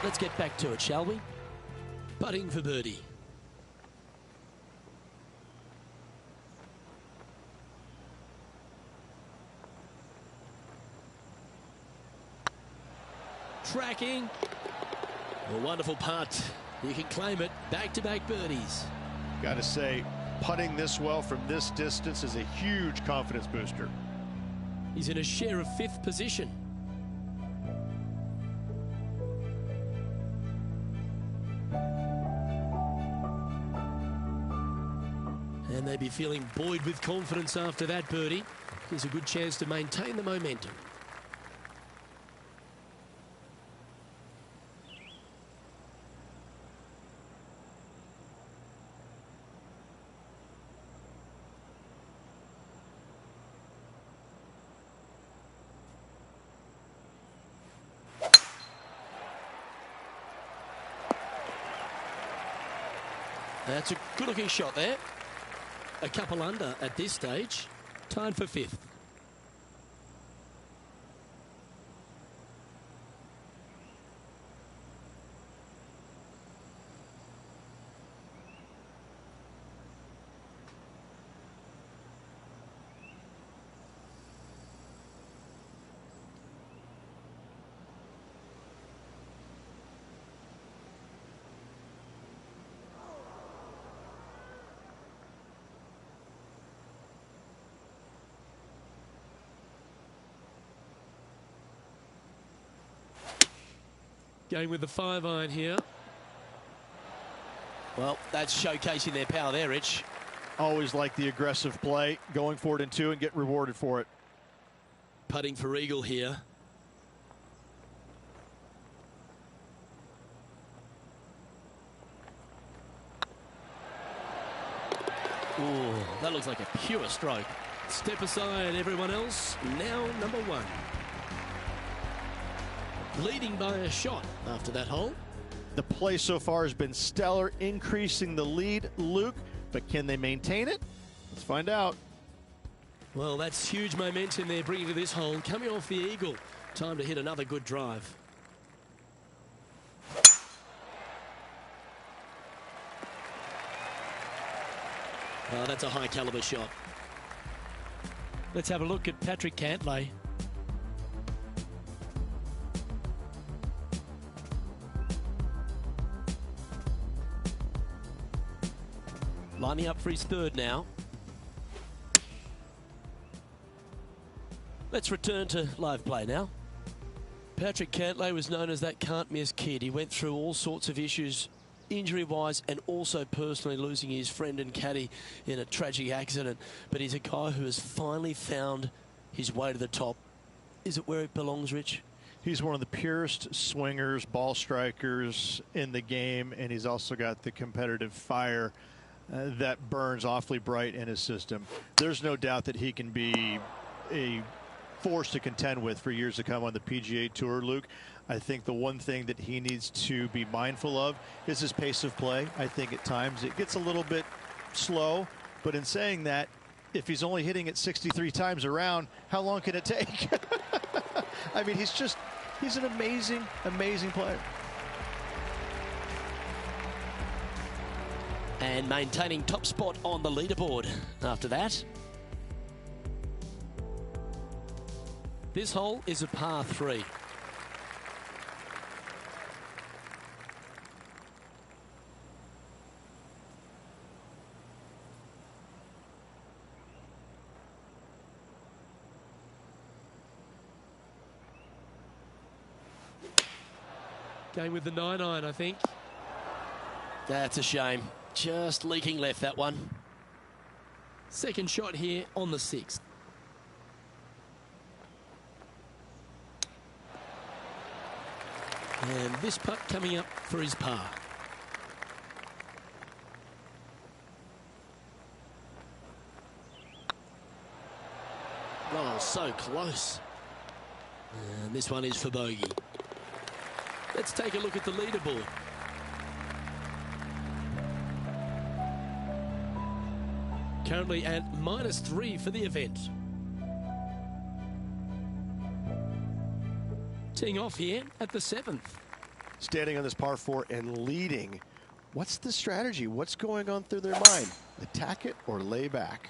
let's get back to it, shall we? Putting for birdie. Tracking. A wonderful putt. You can claim it. Back-to-back birdies. Got to say, putting this well from this distance is a huge confidence booster. He's in a share of 5th position. And they'd be feeling buoyed with confidence after that birdie. Here's a good chance to maintain the momentum. That's a good-looking shot there. A couple under at this stage. Tied for 5th. Going with the 5-iron here. Well, that's showcasing their power there, Rich. Always like the aggressive play, going for it in 2 and get rewarded for it. Putting for eagle here. Ooh, that looks like a pure stroke. Step aside, everyone else. Now number 1. Leading by a shot after that hole. The play so far has been stellar, increasing the lead, Luke, but can they maintain it? Let's find out. Well, that's huge momentum they're bringing to this hole. Coming off the eagle. Time to hit another good drive. Oh, that's a high caliber shot. Let's have a look at Patrick Cantlay. Lining up for his 3rd now. Let's return to live play now. Patrick Cantlay was known as that can't-miss kid. He went through all sorts of issues, injury-wise and also personally, losing his friend and caddy in a tragic accident. But he's a guy who has finally found his way to the top. Is it where it belongs, Rich? He's one of the purest swingers, ball strikers in the game, and he's also got the competitive fire that burns awfully bright in his system. There's no doubt that he can be a force to contend with for years to come on the PGA Tour, Luke. I think the one thing that he needs to be mindful of is his pace of play. I think at times it gets a little bit slow, but in saying that, if he's only hitting it 63 times around, how long can it take? I mean, he's an amazing, amazing player. And maintaining top spot on the leaderboard after that. This hole is a par 3. Going with the 9-iron, I think. That's a shame. Just leaking left, that one. Second shot here on the 6th. And this putt coming up for his par. Oh, so close. And this one is for bogey. Let's take a look at the leaderboard. Currently at -3 for the event. Teeing off here at the 7th. standing on this par 4 and leading. What's the strategy? What's going on through their mind? Attack it or lay back?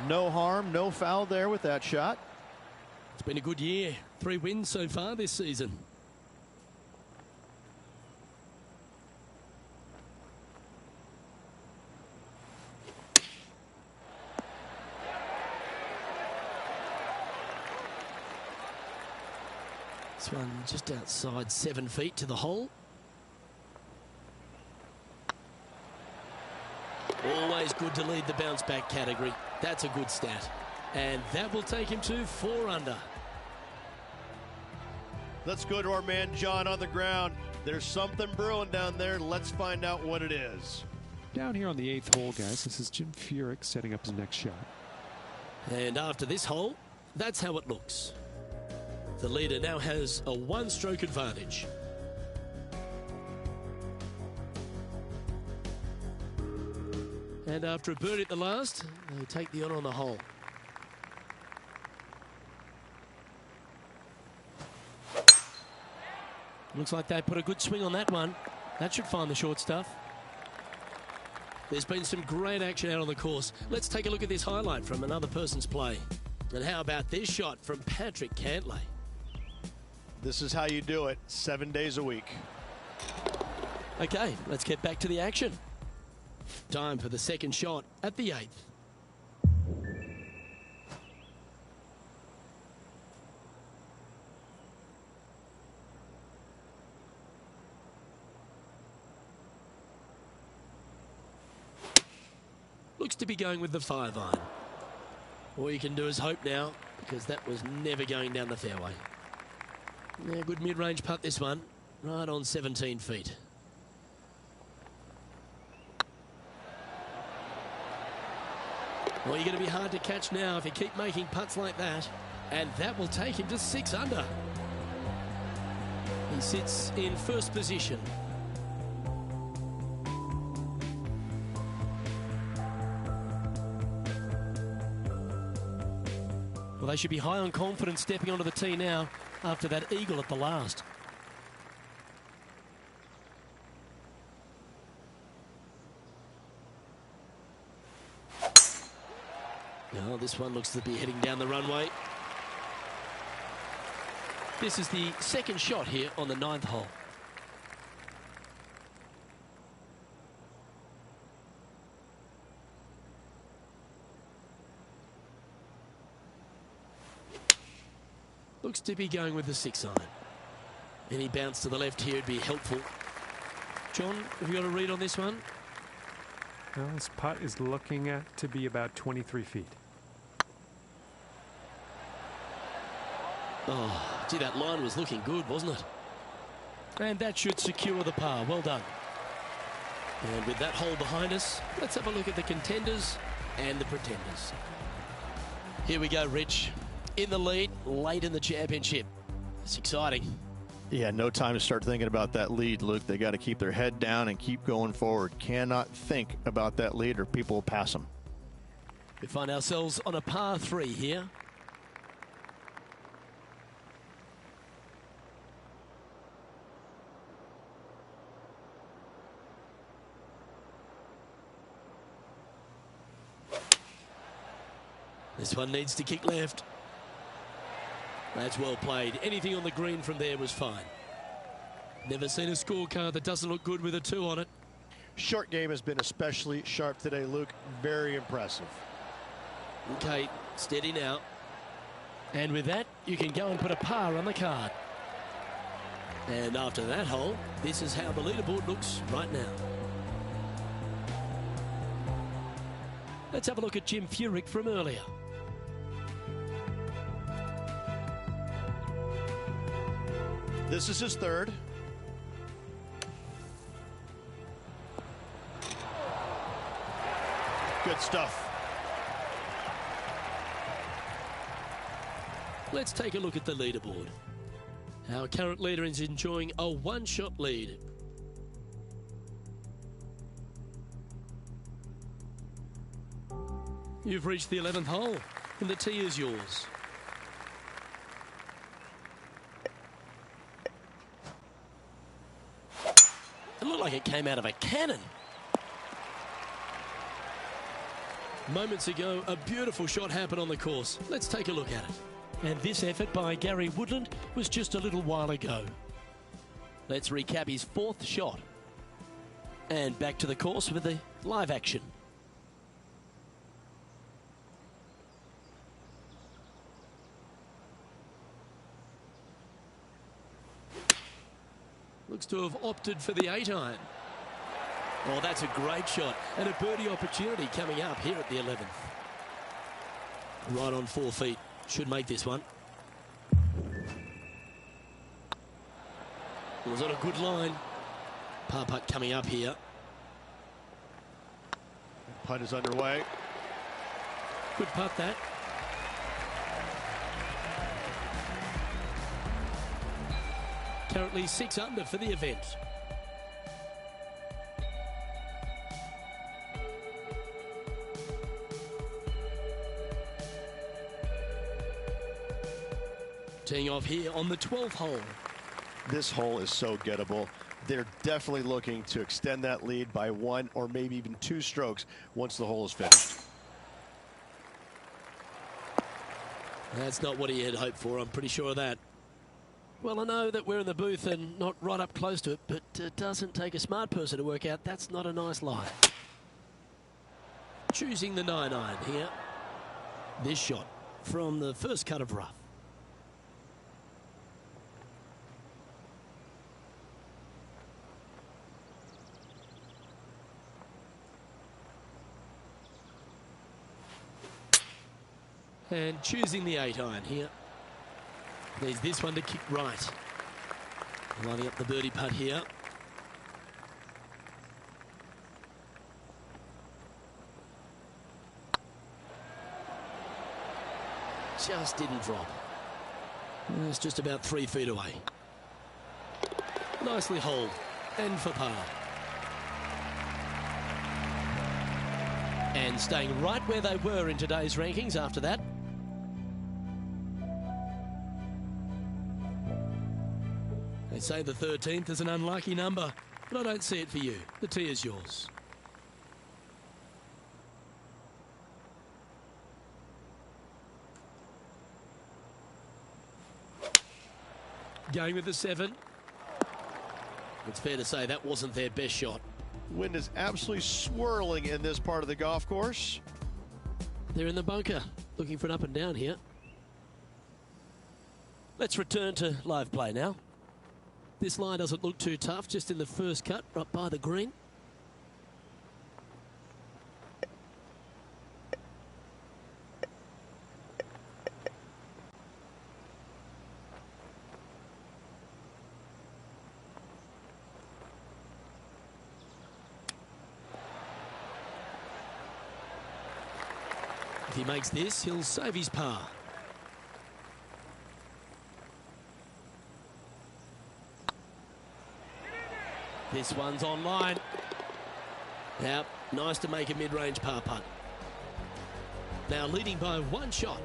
No harm, no foul there with that shot. It's been a good year. 3 wins so far this season. This one just outside 7 feet to the hole. Always good to lead the bounce back category. That's a good stat. And that will take him to 4 under. Let's go to our man John on the ground. There's something brewing down there. Let's find out what it is. Down here on the 8th hole, guys, this is Jim Furyk setting up his next shot. And after this hole, that's how it looks. The leader now has a 1-stroke advantage. And after a birdie at the last, they take the honour on the hole. Looks like they put a good swing on that one. That should find the short stuff. There's been some great action out on the course. Let's take a look at this highlight from another person's play. And how about this shot from Patrick Cantlay? This is how you do it 7 days a week. Okay, let's get back to the action. Time for the second shot at the 8th. Looks to be going with the 5-iron. All you can do is hope now, because that was never going down the fairway. Yeah, good mid-range putt this one, right on 17 feet. Well, you're going to be hard to catch now if you keep making putts like that. And that will take him to 6 under. He sits in first position. Well, they should be high on confidence stepping onto the tee now after that eagle at the last. Now this one looks to be heading down the runway. This is the second shot here on the 9th hole. Looks to be going with the 6-iron. Any bounce to the left here would be helpful. John, have you got a read on this one? Well, this putt is looking at to be about 23 feet. Oh, gee, that line was looking good, wasn't it? And that should secure the par. Well done. And with that hole behind us, let's have a look at the contenders and the pretenders. Here we go, Rich. In the lead, late in the championship. It's exciting. Yeah, no time to start thinking about that lead, Luke. They got to keep their head down and keep going forward. Cannot think about that lead or people will pass them. We find ourselves on a par 3 here. This one needs to kick left. That's well played. Anything on the green from there was fine. Never seen a scorecard that doesn't look good with a 2 on it. Short game has been especially sharp today, Luke. Very impressive. Okay, steady now. And with that, you can go and put a par on the card. And after that hole, this is how the leaderboard looks right now. Let's have a look at Jim Furyk from earlier. This is his 3rd. Good stuff. Let's take a look at the leaderboard. Our current leader is enjoying a 1-shot lead. You've reached the 11th hole, and the tee is yours. like it came out of a cannon. Moments ago, a beautiful shot happened on the course. Let's take a look at it. And this effort by Gary Woodland was just a little while ago. Let's recap his fourth shot. And back to the course with the live action. Looks to have opted for the 8-iron. Oh, that's a great shot and a birdie opportunity coming up here at the 11th. Right on 4 feet. Should make this one. Was on a good line. Par putt coming up here. Putt is underway. Good putt that. Currently 6 under for the event. Teeing off here on the 12th hole. This hole is so gettable. They're definitely looking to extend that lead by 1 or maybe even 2 strokes once the hole is finished. That's not what he had hoped for, I'm pretty sure of that. Well, I know that we're in the booth and not right up close to it, but it doesn't take a smart person to work out that's not a nice lie. Choosing the 9-iron here. This shot from the first cut of rough. And choosing the 8-iron here. Needs this one to kick right. Lining up the birdie putt here. Just didn't drop. It's just about 3 feet away. Nicely holed. And for par. And staying right where they were in today's rankings after that. They say the 13th is an unlucky number, but I don't see it for you. The tee is yours. Going with the 7. It's fair to say that wasn't their best shot. Wind is absolutely swirling in this part of the golf course. They're in the bunker, looking for an up and down here. Let's return to live play now. This line doesn't look too tough, just in the first cut, right by the green. If he makes this, he'll save his par. This one's online. Now, nice to make a mid-range par putt. Now leading by 1 shot.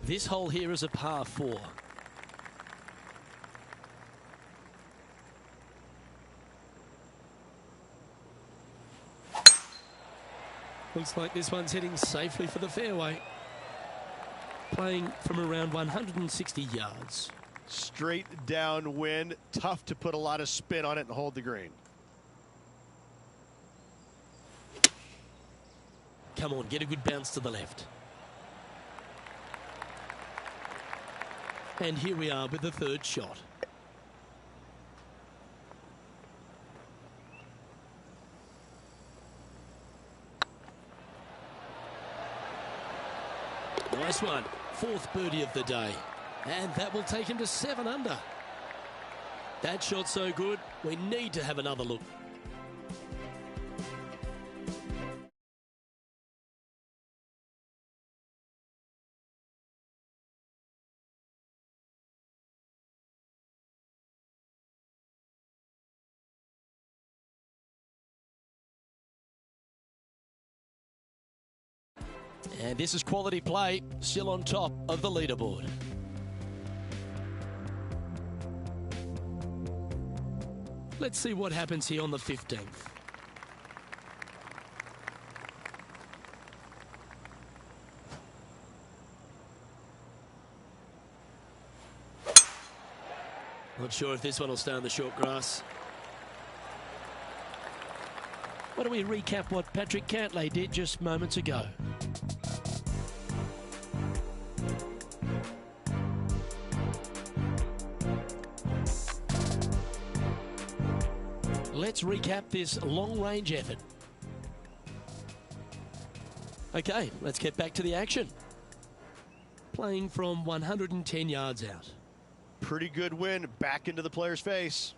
This hole here is a par 4. Looks like this one's heading safely for the fairway. Playing from around 160 yards. Straight downwind, tough to put a lot of spin on it and hold the green. Come on, get a good bounce to the left. And here we are with the 3rd shot. Nice one. 4th birdie of the day. And that will take him to 7 under. That shot so good, we need to have another look. And this is quality play, still on top of the leaderboard. Let's see what happens here on the 15th. Not sure if this one will stay on the short grass. Why don't we recap what Patrick Cantlay did just moments ago? Let's recap this long-range effort. Okay, let's get back to the action. Playing from 110 yards out. Pretty good win back into the player's face.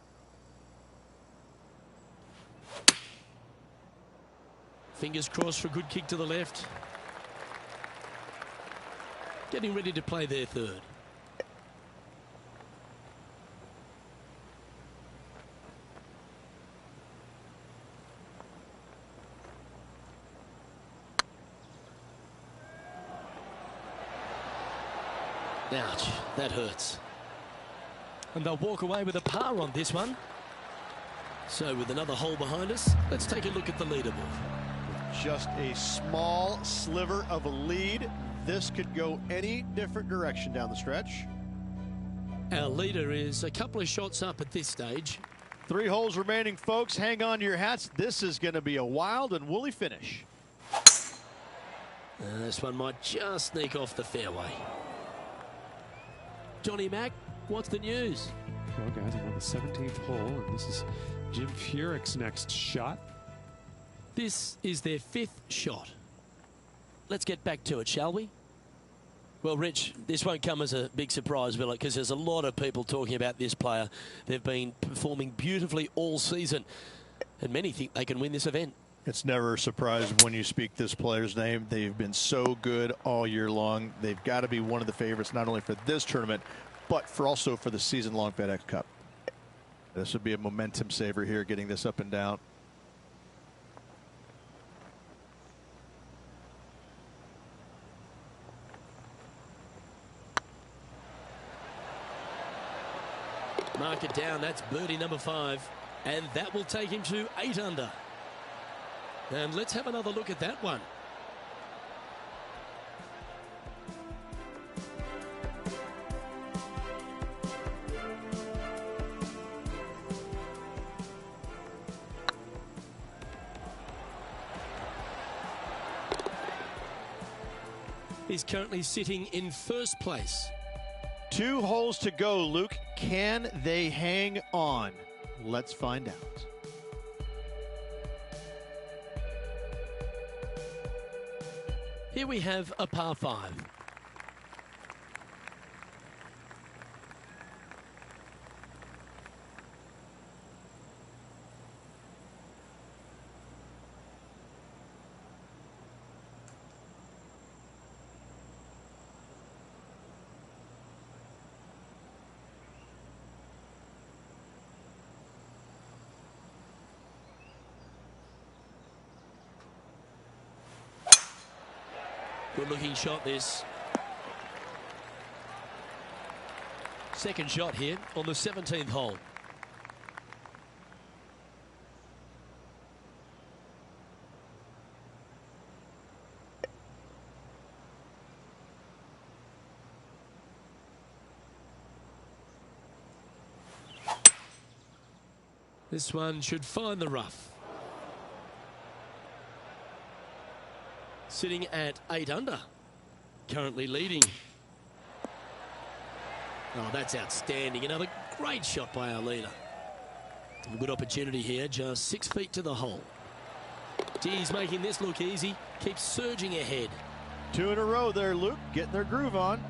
Fingers crossed for a good kick to the left. Getting ready to play their third. Ouch, that hurts. And they'll walk away with a par on this one. So with another hole behind us, let's take a look at the leaderboard. Just a small sliver of a lead. This could go any different direction down the stretch. Our leader is a couple of shots up at this stage. 3 holes remaining, folks. Hang on to your hats. This is going to be a wild and woolly finish. This one might just sneak off the fairway. Johnny Mack, what's the news? Well, guys, I'm on the 17th hole, and this is Jim Furyk's next shot. This is their 5th shot. Let's get back to it, shall we? Well, Rich, this won't come as a big surprise, will it? Because there's a lot of people talking about this player. They've been performing beautifully all season, and many think they can win this event. It's never a surprise when you speak this player's name. They've been so good all year long. They've got to be one of the favorites, not only for this tournament, but also for the season-long FedEx Cup. This would be a momentum saver here, getting this up and down. Mark it down. That's birdie number 5. And that will take him to 8 under. And let's have another look at that one. He's currently sitting in first place. 2 holes to go, Luke. Can they hang on? Let's find out. Here we have a par 5. Good looking shot this. Second shot here on the 17th hole. This one should find the rough. Sitting at 8 under. Currently leading. Oh, that's outstanding. Another great shot by our leader. A good opportunity here, just 6 feet to the hole. He's making this look easy. Keeps surging ahead. 2 in a row there, Luke. Getting their groove on.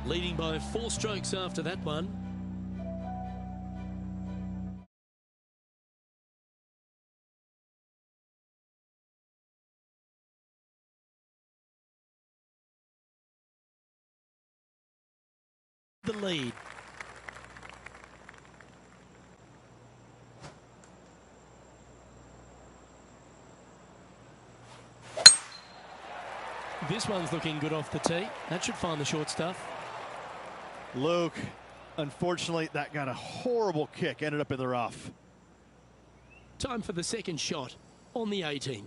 Leading by 4 strokes after that one. The lead. This one's looking good off the tee. That should find the short stuff. Luke, Unfortunately, that got a horrible kick, ended up in the rough. Time for the second shot on the 18th.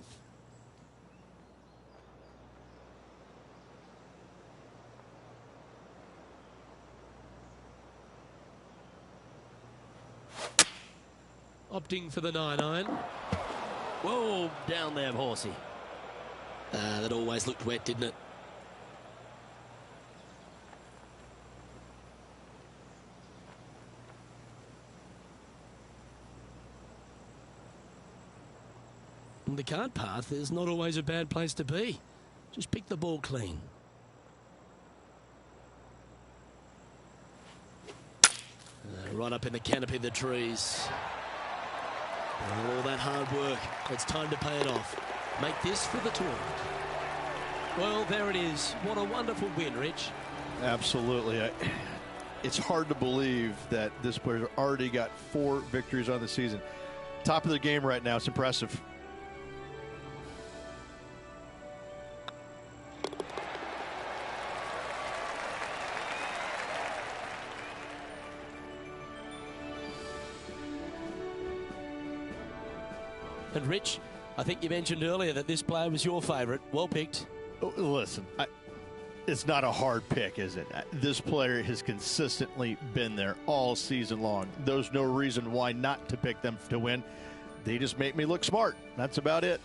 Opting for the 9-iron. Whoa, down there, horsey. That always looked wet, didn't it? And the cart path is not always a bad place to be. Just pick the ball clean. Right up in the canopy of the trees. All that hard work. It's time to pay it off. Make this for the tournament. Well, there it is. What a wonderful win, Rich. Absolutely. It's hard to believe that this player's already got 4 victories on the season. Top of the game right now. It's impressive. And Rich, I think you mentioned earlier that this player was your favourite. Well picked. Listen, it's not a hard pick, is it? This player has consistently been there all season long. There's no reason why not to pick them to win. They just make me look smart. That's about it.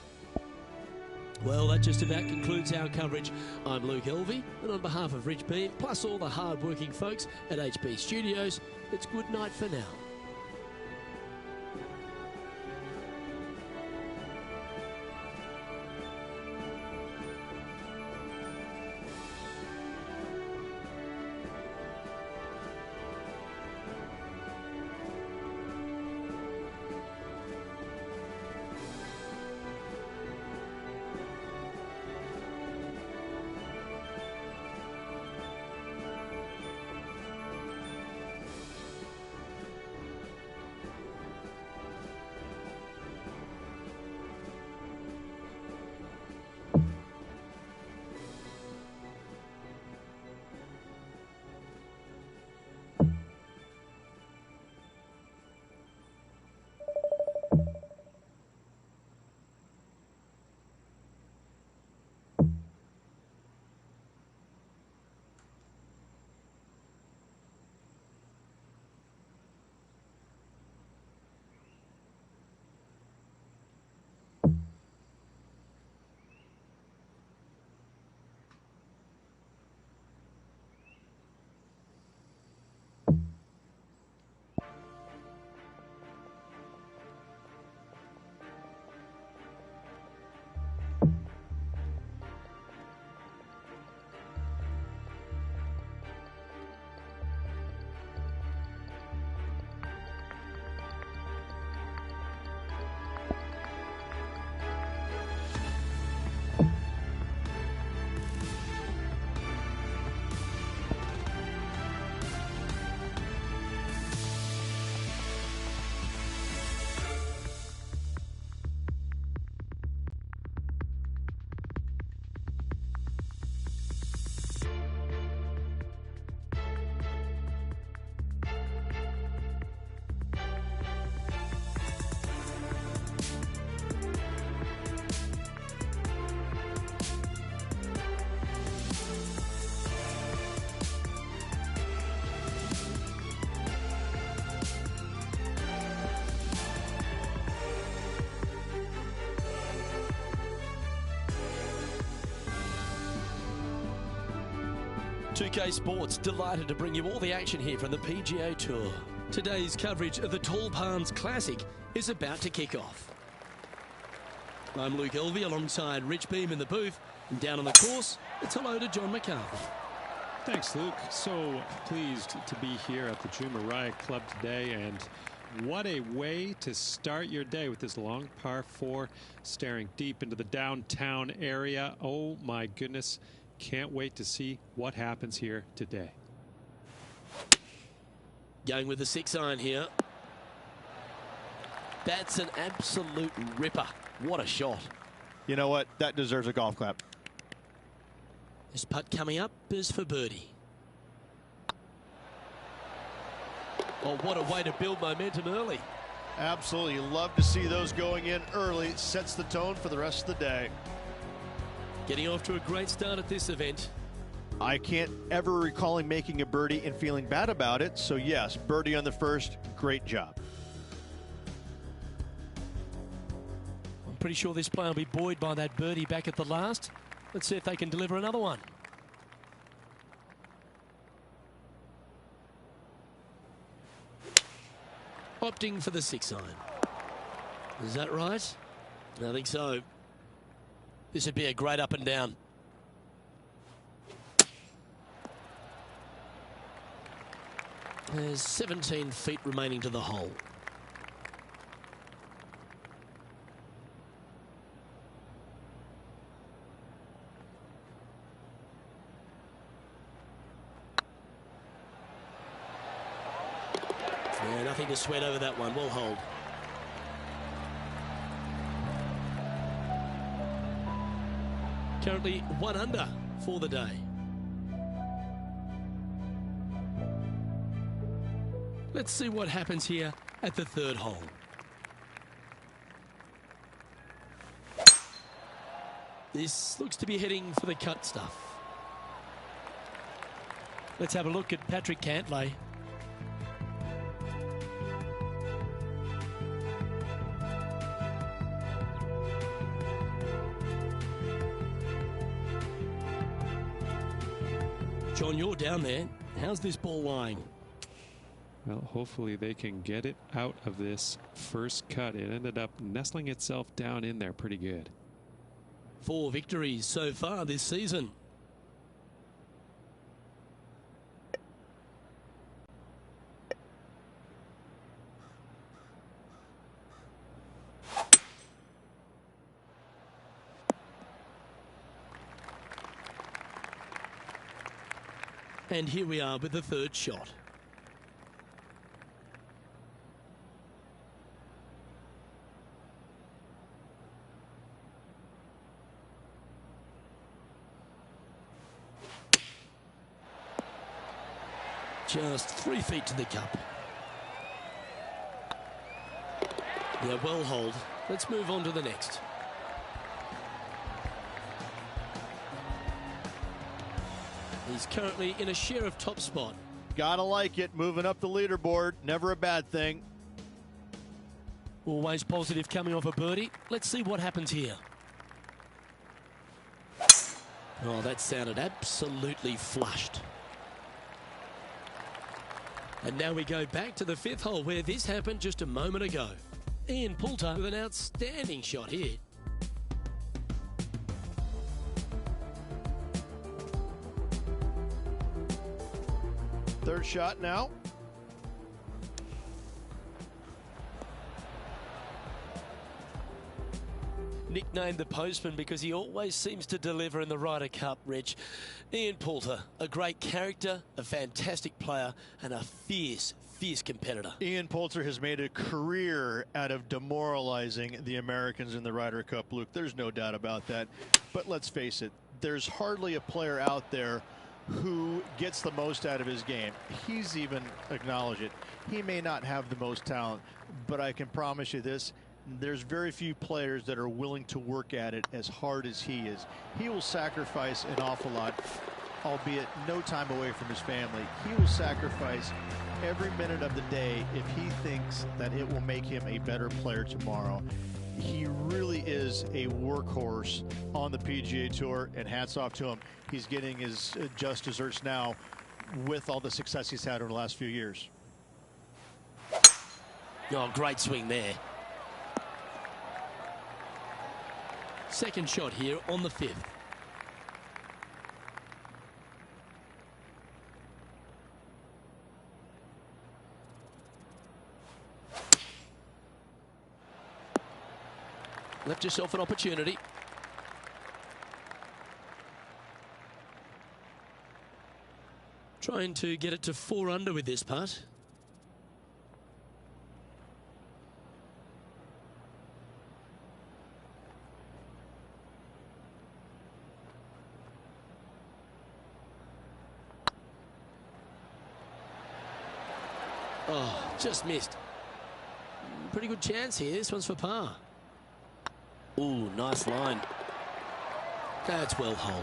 Well, that just about concludes our coverage. I'm Luke Elvey, and on behalf of Rich Beam, plus all the hard-working folks at HB Studios, it's good night for now. UK Sports delighted to bring you all the action here from the PGA Tour. Today's coverage of the Tall Palms Classic is about to kick off. I'm Luke Elvey alongside Rich Beam in the booth, and down on the course, it's hello to John McCarthy. Thanks, Luke. So pleased to be here at the Jumeirah Club today, and what a way to start your day with this long par 4 staring deep into the downtown area. Oh my goodness. Can't wait to see what happens here today. Going with the 6-iron here. That's an absolute ripper. What a shot. You know what? That deserves a golf clap. This putt coming up is for birdie. Oh, what a way to build momentum early. Absolutely. Love to see those going in early. Sets the tone for the rest of the day. Getting off to a great start at this event. I can't ever recall him making a birdie and feeling bad about it. So yes, birdie on the first, great job. I'm pretty sure this player will be buoyed by that birdie back at the last. Let's see if they can deliver another one. Opting for the 6-iron. Is that right? I think so. This would be a great up and down. There's 17 feet remaining to the hole. Yeah, nothing to sweat over that one. We'll hold. Currently 1 under for the day. Let's see what happens here at the 3rd hole. This looks to be heading for the cut stuff. Let's have a look at Patrick Cantlay. John, you're down there. How's this ball lying? Well, hopefully they can get it out of this first cut. It ended up nestling itself down in there pretty good. 4 victories so far this season. And here we are with the 3rd shot. Just 3 feet to the cup. Yeah, well hold. Let's move on to the next. He's currently in a share of top spot. Gotta like it. Moving up the leaderboard. Never a bad thing. Always positive coming off a birdie. Let's see what happens here. Oh, that sounded absolutely flushed. And now we go back to the 5th hole where this happened just a moment ago. Ian Poulter with an outstanding shot here. Third shot now. Nicknamed the Postman because he always seems to deliver in the Ryder Cup, Rich. Ian Poulter, a great character, a fantastic player, and a fierce competitor. Ian Poulter has made a career out of demoralizing the Americans in the Ryder Cup, Luke. There's no doubt about that. But let's face it, there's hardly a player out there who gets the most out of his game. He's even acknowledged it. He may not have the most talent, but I can promise you this, there's very few players that are willing to work at it as hard as he is. He will sacrifice an awful lot, albeit no time away from his family. He will sacrifice every minute of the day if he thinks that it will make him a better player tomorrow. He really is a workhorse on the PGA Tour, and hats off to him. He's getting his just desserts now with all the success he's had over the last few years. Oh, great swing there. Second shot here on the 5th. Left yourself an opportunity. Trying to get it to 4 under with this putt. Oh, just missed. Pretty good chance here. This one's for par. Ooh, nice line. That's well holed.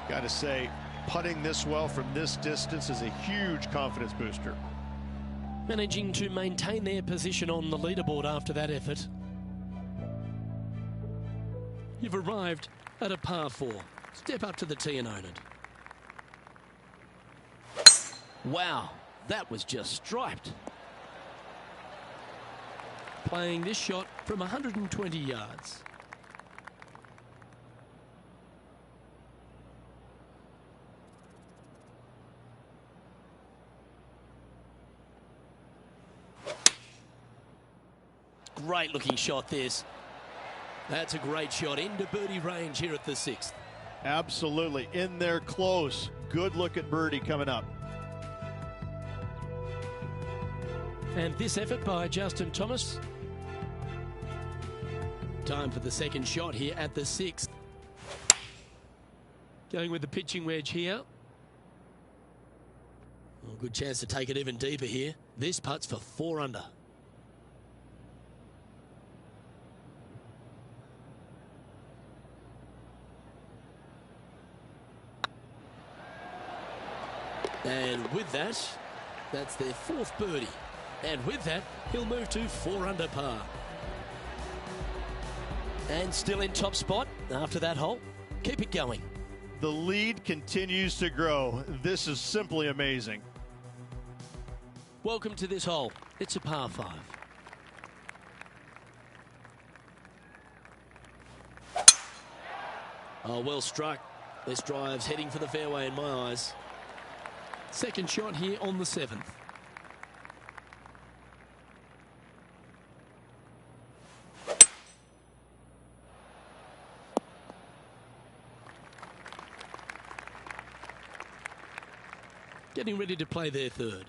Got to say, putting this well from this distance is a huge confidence booster. Managing to maintain their position on the leaderboard after that effort. You've arrived at a par 4. Step up to the tee and own it. Wow, that was just striped. Playing this shot from 120 yards. Great looking shot this. That's a great shot into birdie range here at the 6th. Absolutely. In there close. Good look at birdie coming up. And this effort by Justin Thomas. Time for the second shot here at the 6th. Going with the pitching wedge here. Well, good chance to take it even deeper here. This putt's for 4 under. And with that, that's their 4th birdie. And with that, he'll move to 4 under par. And still in top spot after that hole. Keep it going. The lead continues to grow. This is simply amazing. Welcome to this hole. It's a par 5. Oh, well struck. This drive's heading for the fairway in my eyes. Second shot here on the 7th. Getting ready to play their 3rd.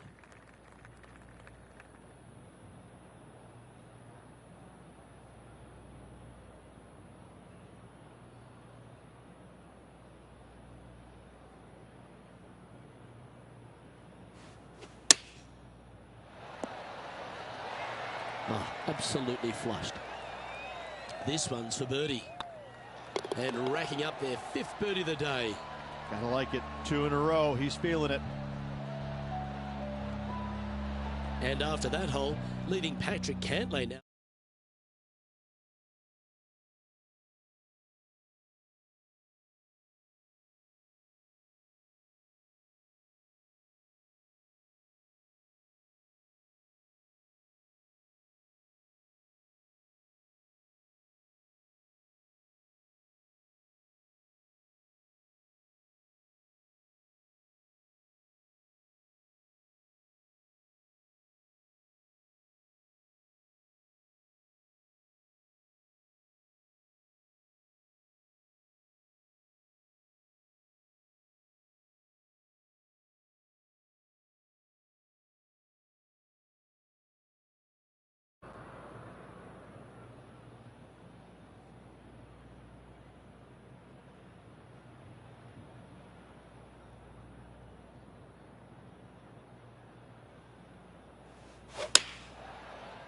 Oh, absolutely flushed. This one's for birdie. And racking up their 5th birdie of the day. Gotta like it. 2 in a row. He's feeling it. And after that hole, leading Patrick Cantlay now.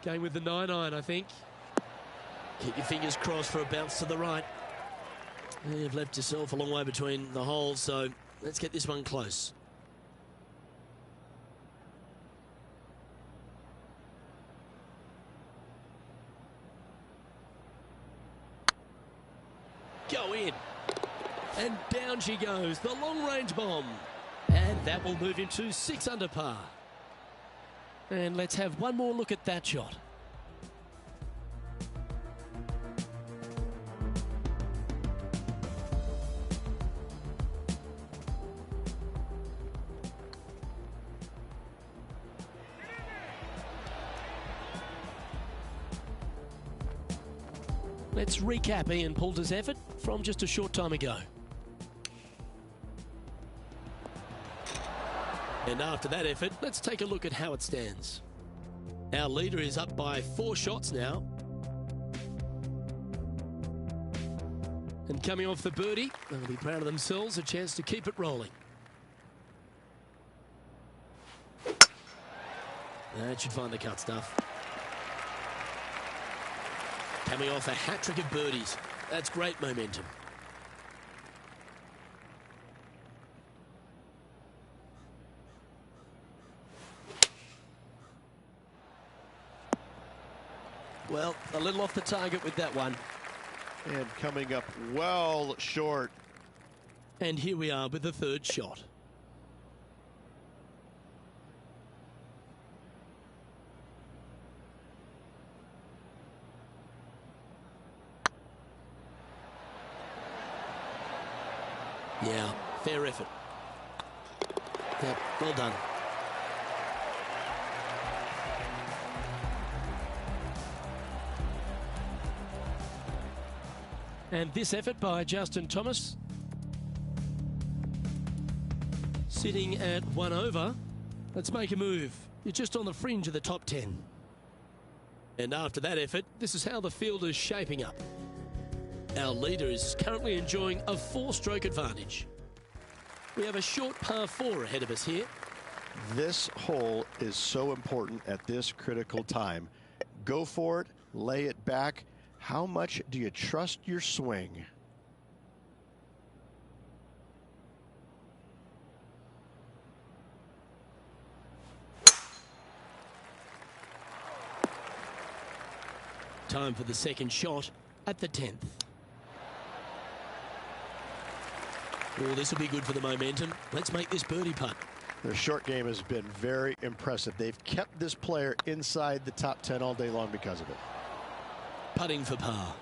Going with the 9-iron, I think. Keep your fingers crossed for a bounce to the right. You've left yourself a long way between the holes, so let's get this one close. Go in. And down she goes, the long-range bomb. And that will move him to 6 under par. And let's have one more look at that shot. Let's recap Ian Poulter's effort from just a short time ago. And after that effort, let's take a look at how it stands. Our leader is up by 4 shots now. And coming off the birdie, they'll be proud of themselves, a chance to keep it rolling. That should find the cut stuff. Coming off a hat-trick of birdies. That's great momentum. Well, a little off the target with that one. And coming up well short. And here we are with the third shot. Yeah, fair effort. Yep, well done. And this effort by Justin Thomas, sitting at 1 over. Let's make a move. You're just on the fringe of the top 10. And after that effort, this is how the field is shaping up. Our leader is currently enjoying a 4-stroke advantage. We have a short par 4 ahead of us here. This hole is so important at this critical time. Go for it, lay it back. How much do you trust your swing? Time for the second shot at the 10th. Oh, this will be good for the momentum. Let's make this birdie putt. Their short game has been very impressive. They've kept this player inside the top 10 all day long because of it. Putting for par.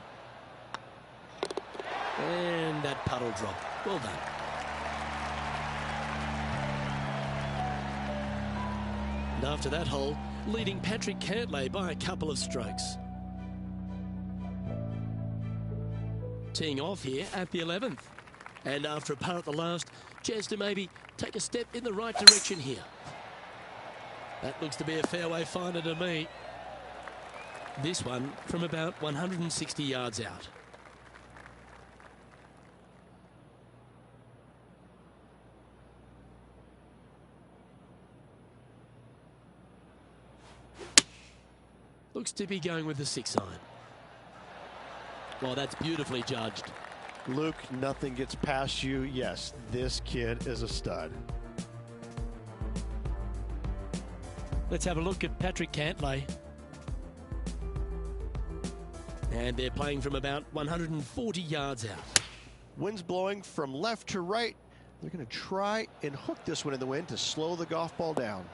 And that putt will drop. Well done. And after that hole, leading Patrick Cantlay by a couple of strokes. Teeing off here at the 11th. And after a par at the last, chance to maybe take a step in the right direction here. That looks to be a fairway finder to me. This one from about 160 yards out. Looks to be going with the 6-iron. Well, that's beautifully judged. Luke, nothing gets past you. Yes, this kid is a stud. Let's have a look at Patrick Cantlay. And they're playing from about 140 yards out. Wind's blowing from left to right. They're going to try and hook this one in the wind to slow the golf ball down.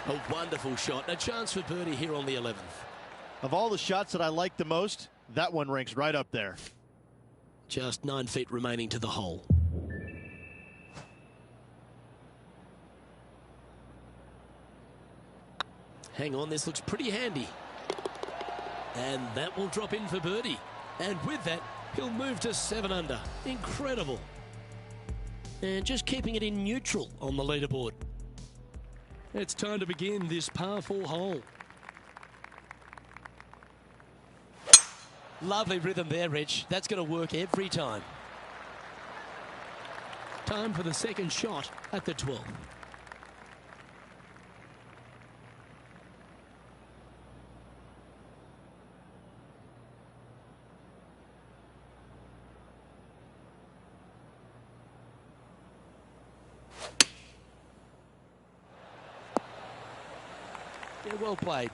A wonderful shot. A chance for birdie here on the 11th. Of all the shots that I like the most, that one ranks right up there. Just 9 feet remaining to the hole. Hang on, this looks pretty handy. And that will drop in for birdie. And with that, he'll move to 7 under. Incredible. And just keeping it in neutral on the leaderboard. It's time to begin this par 4 hole. Lovely rhythm there, Rich. That's going to work every time. Time for the second shot at the 12th. Yeah, well played.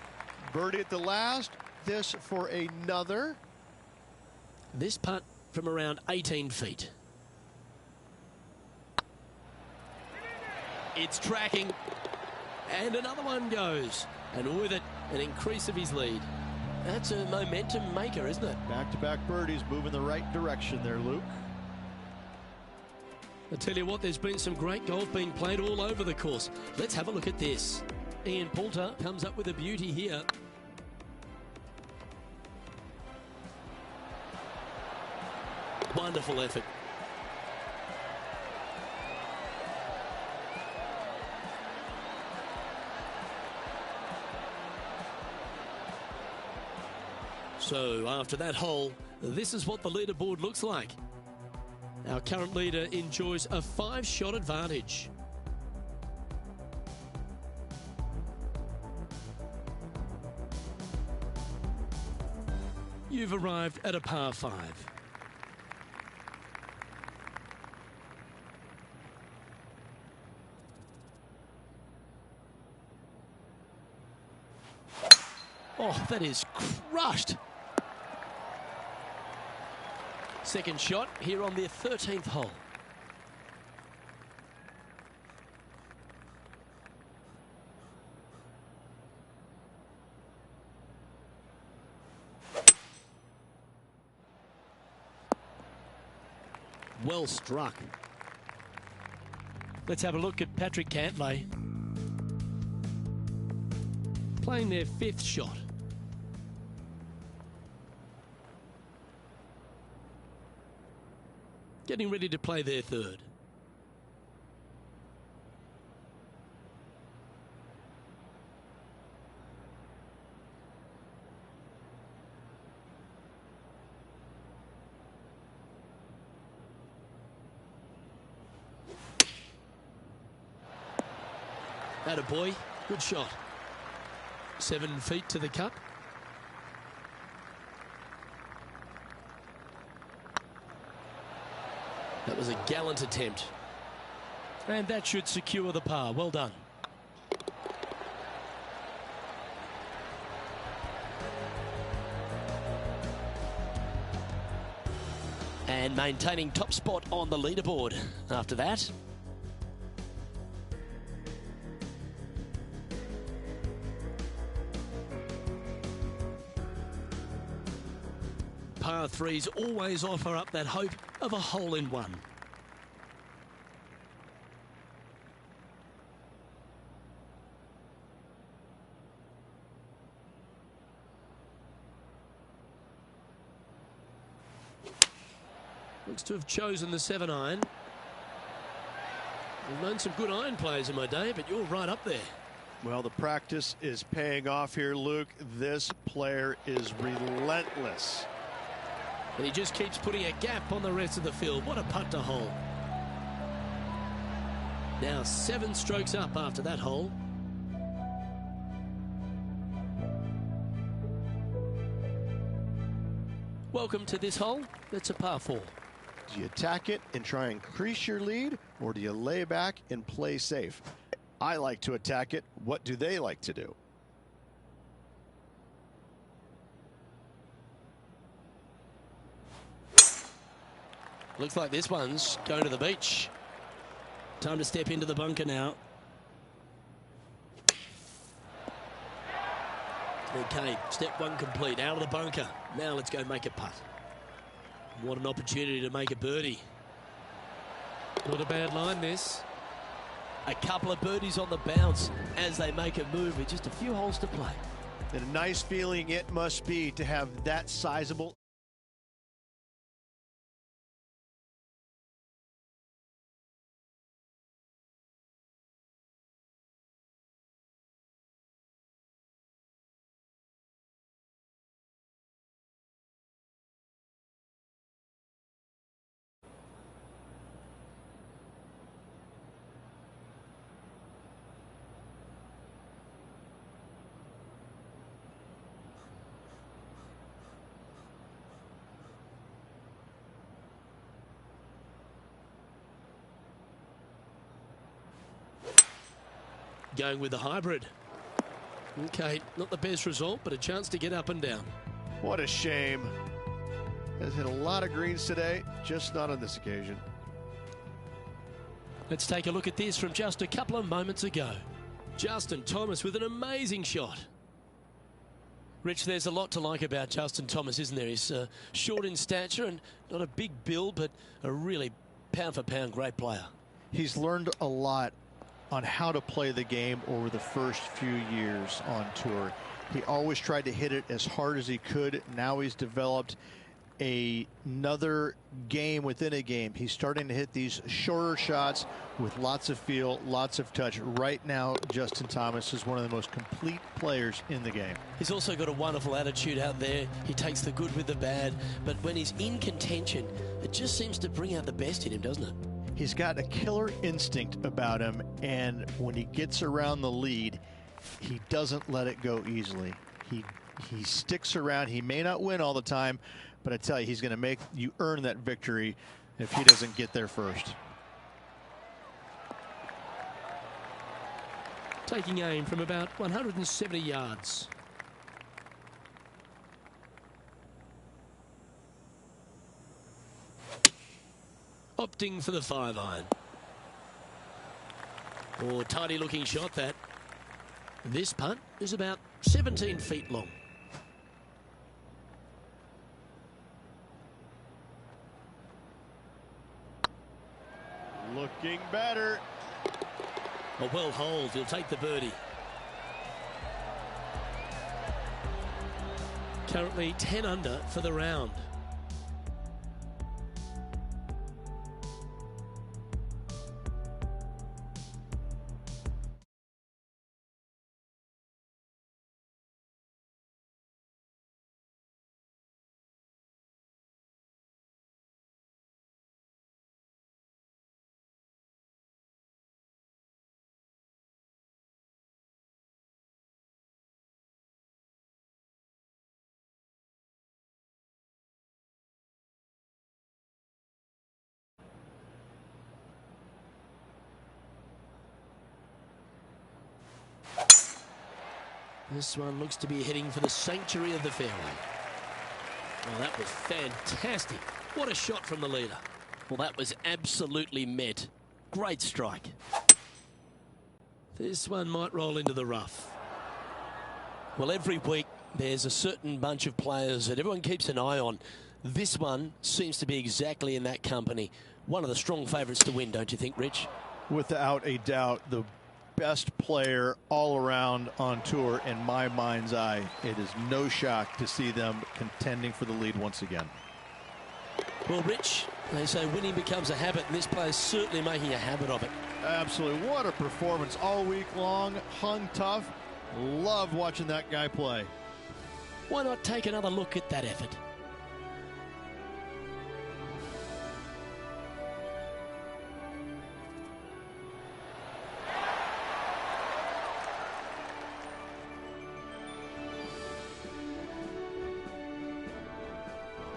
Birdie at the last. This for another. This putt from around 18 feet. It's tracking. And another one goes. And with it, an increase of his lead. That's a momentum maker, isn't it? Back-to-back birdies, moving the right direction there, Luke. I tell you what, there's been some great golf being played all over the course. Let's have a look at this. Ian Poulter comes up with a beauty here. Wonderful effort. So after that hole, this is what the leaderboard looks like. Our current leader enjoys a 5-shot advantage. You've arrived at a par 5. Oh, that is crushed. Second shot here on their 13th hole. Well struck. Let's have a look at Patrick Cantlay playing their 5th shot. Getting ready to play their 3rd. Attaboy, good shot. 7 feet to the cup. That was a gallant attempt. And that should secure the par. Well done. And maintaining top spot on the leaderboard after that. Par 3s always offer up that hope of a hole-in-one. Looks to have chosen the 7-iron. I've known some good iron players in my day, but you're right up there. Well, the practice is paying off here, Luke. This player is relentless. And he just keeps putting a gap on the rest of the field. What a putt to hole. Now 7 strokes up after that hole. Welcome to this hole. That's a par 4. Do you attack it and try and increase your lead, or do you lay back and play safe? I like to attack it. What do they like to do? Looks like this one's going to the beach. Time to step into the bunker now. Okay, step 1 complete, out of the bunker. Now let's go make a putt. What an opportunity to make a birdie. Not a bad line, this. A couple of birdies on the bounce as they make a move with just a few holes to play. And a nice feeling it must be to have that sizable. Going with the hybrid. Okay, not the best result, but a chance to get up and down. What a shame. Has hit a lot of greens today, just not on this occasion. Let's take a look at this from just a couple of moments ago. Justin Thomas with an amazing shot. Rich, there's a lot to like about Justin Thomas, isn't there? He's short in stature and not a big build, but a really pound-for-pound great player. He's learned a lot on how to play the game over the first few years on tour. He always tried to hit it as hard as he could. Now he's developed another game within a game. He's starting to hit these shorter shots with lots of feel, lots of touch. Right now, Justin Thomas is one of the most complete players in the game. He's also got a wonderful attitude out there. He takes the good with the bad, but when he's in contention, It just seems to bring out the best in him, doesn't it? He's got a killer instinct about him, and when he gets around the lead, he doesn't let it go easily. He sticks around. He may not win all the time, but I tell you, he's going to make you earn that victory if he doesn't get there first. Taking aim from about 170 yards. Opting for the 5-iron. Oh, tidy looking shot that. This putt is about 17 feet long. Looking better. A well holed, he'll take the birdie. Currently 10 under for the round. This one looks to be heading for the sanctuary of the fairway. Well, that was fantastic. What a shot from the leader. Well, that was absolutely met. Great strike. This one might roll into the rough. Well, every week there's a certain bunch of players that everyone keeps an eye on. This one seems to be exactly in that company. One of the strong favourites to win, don't you think, Rich? Without a doubt, the best player all around on tour in my mind's eye. It is no shock to see them contending for the lead once again. Well, Rich, they say winning becomes a habit, and this player's certainly making a habit of it. Absolutely. What a performance all week long. Hung tough. Love watching that guy play. Why not take another look at that effort?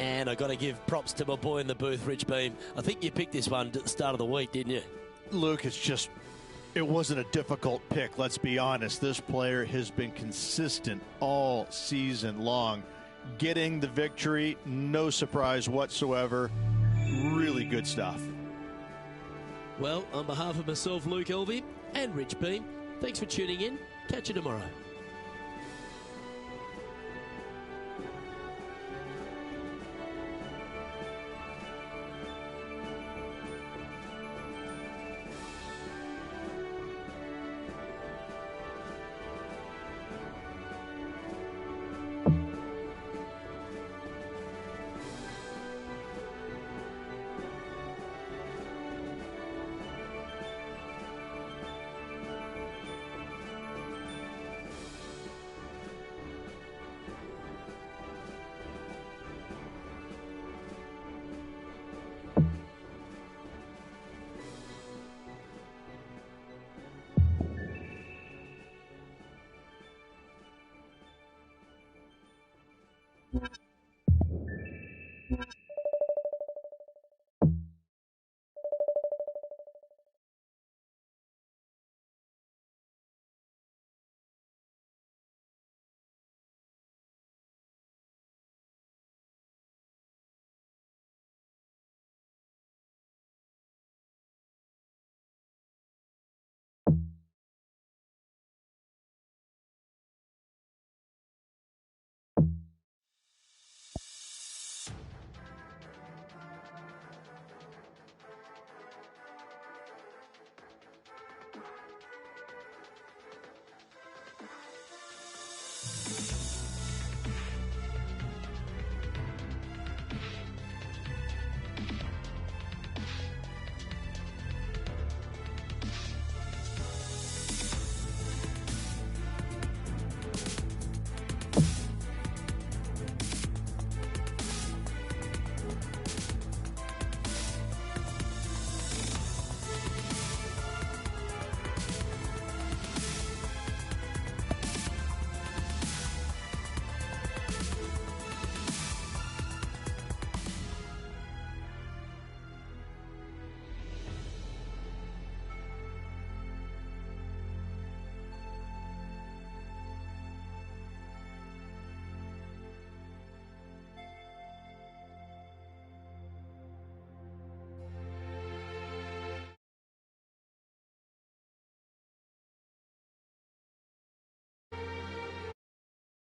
And I got to give props to my boy in the booth, Rich Beam. I think you picked this one at the start of the week, didn't you? Luke, it wasn't a difficult pick, let's be honest. This player has been consistent all season long. Getting the victory, no surprise whatsoever. Really good stuff. Well, on behalf of myself, Luke Elvey, and Rich Beam, thanks for tuning in. Catch you tomorrow.